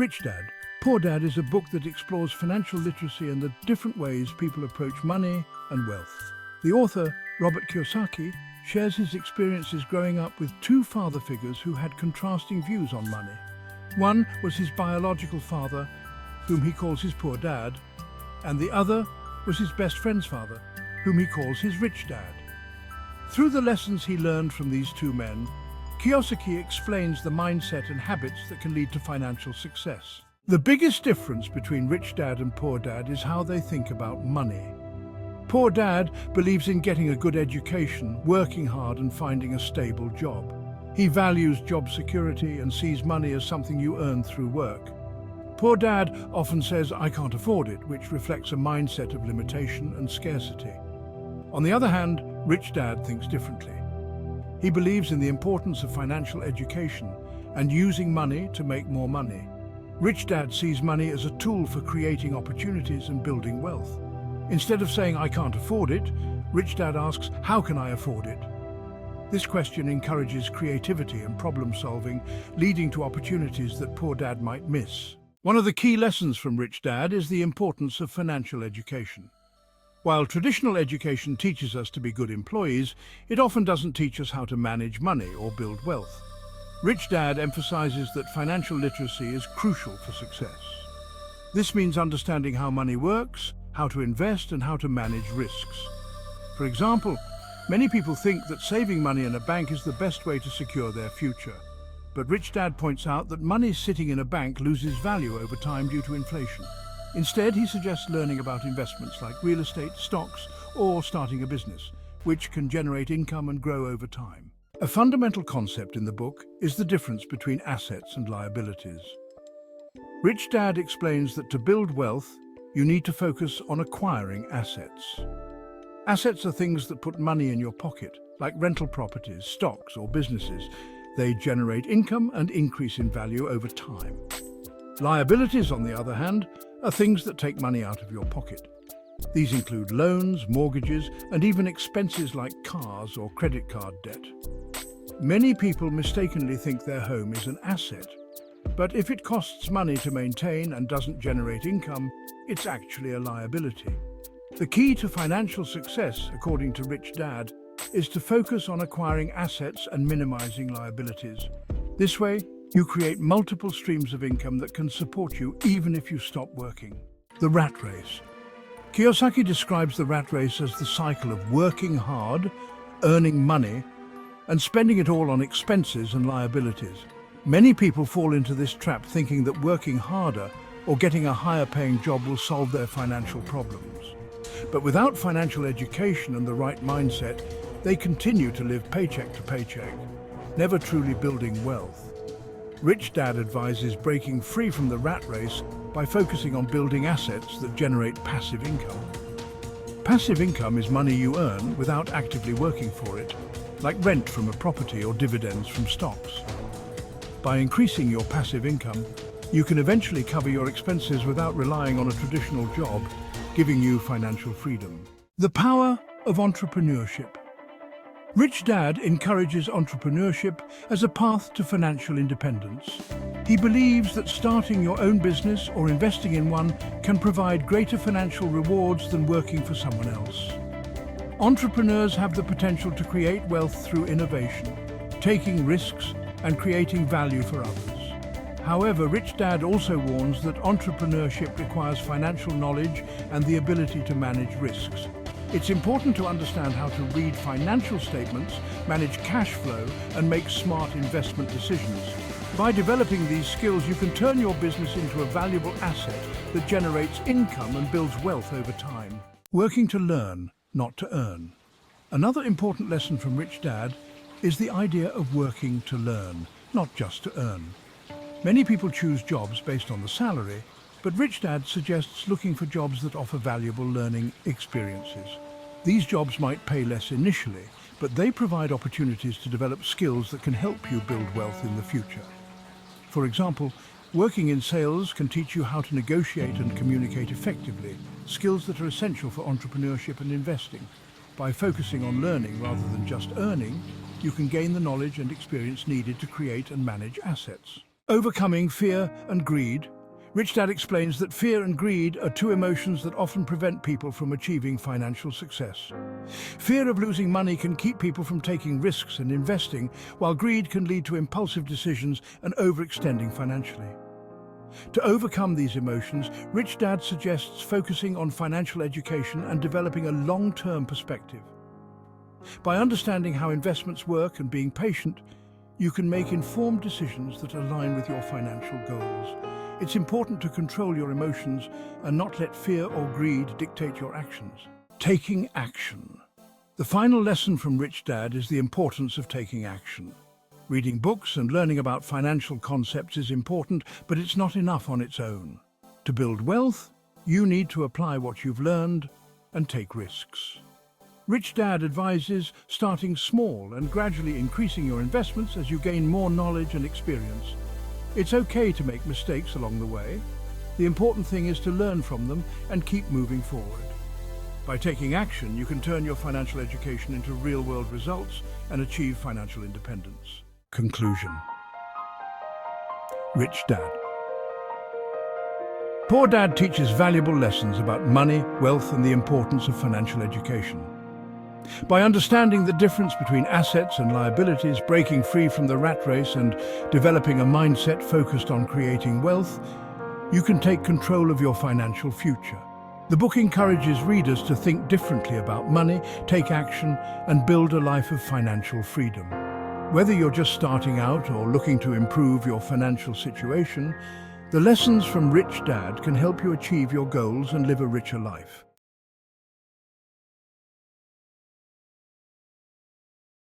Rich Dad, Poor Dad is a book that explores financial literacy and the different ways people approach money and wealth. The author, Robert Kiyosaki, shares his experiences growing up with two father figures who had contrasting views on money. One was his biological father, whom he calls his poor dad, and the other was his best friend's father, whom he calls his rich dad. Through the lessons he learned from these two men, Kiyosaki explains the mindset and habits that can lead to financial success. The biggest difference between Rich Dad and Poor Dad is how they think about money. Poor Dad believes in getting a good education, working hard and finding a stable job. He values job security and sees money as something you earn through work. Poor Dad often says, "I can't afford it," which reflects a mindset of limitation and scarcity. On the other hand, Rich Dad thinks differently. He believes in the importance of financial education and using money to make more money. Rich Dad sees money as a tool for creating opportunities and building wealth. Instead of saying, "I can't afford it," Rich Dad asks, "How can I afford it?" This question encourages creativity and problem solving, leading to opportunities that Poor Dad might miss. One of the key lessons from Rich Dad is the importance of financial education. While traditional education teaches us to be good employees, it often doesn't teach us how to manage money or build wealth. Rich Dad emphasizes that financial literacy is crucial for success. This means understanding how money works, how to invest, and how to manage risks. For example, many people think that saving money in a bank is the best way to secure their future. But Rich Dad points out that money sitting in a bank loses value over time due to inflation. Instead, he suggests learning about investments like real estate, stocks, or starting a business, which can generate income and grow over time. A fundamental concept in the book is the difference between assets and liabilities. Rich Dad explains that to build wealth, you need to focus on acquiring assets. Assets are things that put money in your pocket, like rental properties, stocks, or businesses. They generate income and increase in value over time. Liabilities, on the other hand, are things that take money out of your pocket. These include loans, mortgages, and even expenses like cars or credit card debt. Many people mistakenly think their home is an asset, but if it costs money to maintain and doesn't generate income, it's actually a liability. The key to financial success, according to Rich Dad, is to focus on acquiring assets and minimizing liabilities. This way, you create multiple streams of income that can support you even if you stop working. The rat race. Kiyosaki describes the rat race as the cycle of working hard, earning money, and spending it all on expenses and liabilities. Many people fall into this trap thinking that working harder or getting a higher paying job will solve their financial problems. But without financial education and the right mindset, they continue to live paycheck to paycheck, never truly building wealth. Rich Dad advises breaking free from the rat race by focusing on building assets that generate passive income. Passive income is money you earn without actively working for it, like rent from a property or dividends from stocks. By increasing your passive income, you can eventually cover your expenses without relying on a traditional job, giving you financial freedom. The power of entrepreneurship. Rich Dad encourages entrepreneurship as a path to financial independence. He believes that starting your own business or investing in one can provide greater financial rewards than working for someone else. Entrepreneurs have the potential to create wealth through innovation, taking risks, and creating value for others. However, Rich Dad also warns that entrepreneurship requires financial knowledge and the ability to manage risks. It's important to understand how to read financial statements, manage cash flow, and make smart investment decisions. By developing these skills, you can turn your business into a valuable asset that generates income and builds wealth over time. Working to learn, not to earn. Another important lesson from Rich Dad is the idea of working to learn, not just to earn. Many people choose jobs based on the salary, but Rich Dad suggests looking for jobs that offer valuable learning experiences. These jobs might pay less initially, but they provide opportunities to develop skills that can help you build wealth in the future. For example, working in sales can teach you how to negotiate and communicate effectively, skills that are essential for entrepreneurship and investing. By focusing on learning rather than just earning, you can gain the knowledge and experience needed to create and manage assets. Overcoming fear and greed. Rich Dad explains that fear and greed are two emotions that often prevent people from achieving financial success. Fear of losing money can keep people from taking risks and investing, while greed can lead to impulsive decisions and overextending financially. To overcome these emotions, Rich Dad suggests focusing on financial education and developing a long-term perspective. By understanding how investments work and being patient, you can make informed decisions that align with your financial goals. It's important to control your emotions and not let fear or greed dictate your actions. Taking action. The final lesson from Rich Dad is the importance of taking action. Reading books and learning about financial concepts is important, but it's not enough on its own. To build wealth, you need to apply what you've learned and take risks. Rich Dad advises starting small and gradually increasing your investments as you gain more knowledge and experience. It's okay to make mistakes along the way. The important thing is to learn from them and keep moving forward. By taking action, you can turn your financial education into real-world results and achieve financial independence. Conclusion. Rich Dad. Poor Dad teaches valuable lessons about money, wealth, and the importance of financial education. By understanding the difference between assets and liabilities, breaking free from the rat race, and developing a mindset focused on creating wealth, you can take control of your financial future. The book encourages readers to think differently about money, take action, and build a life of financial freedom. Whether you're just starting out or looking to improve your financial situation, the lessons from Rich Dad can help you achieve your goals and live a richer life.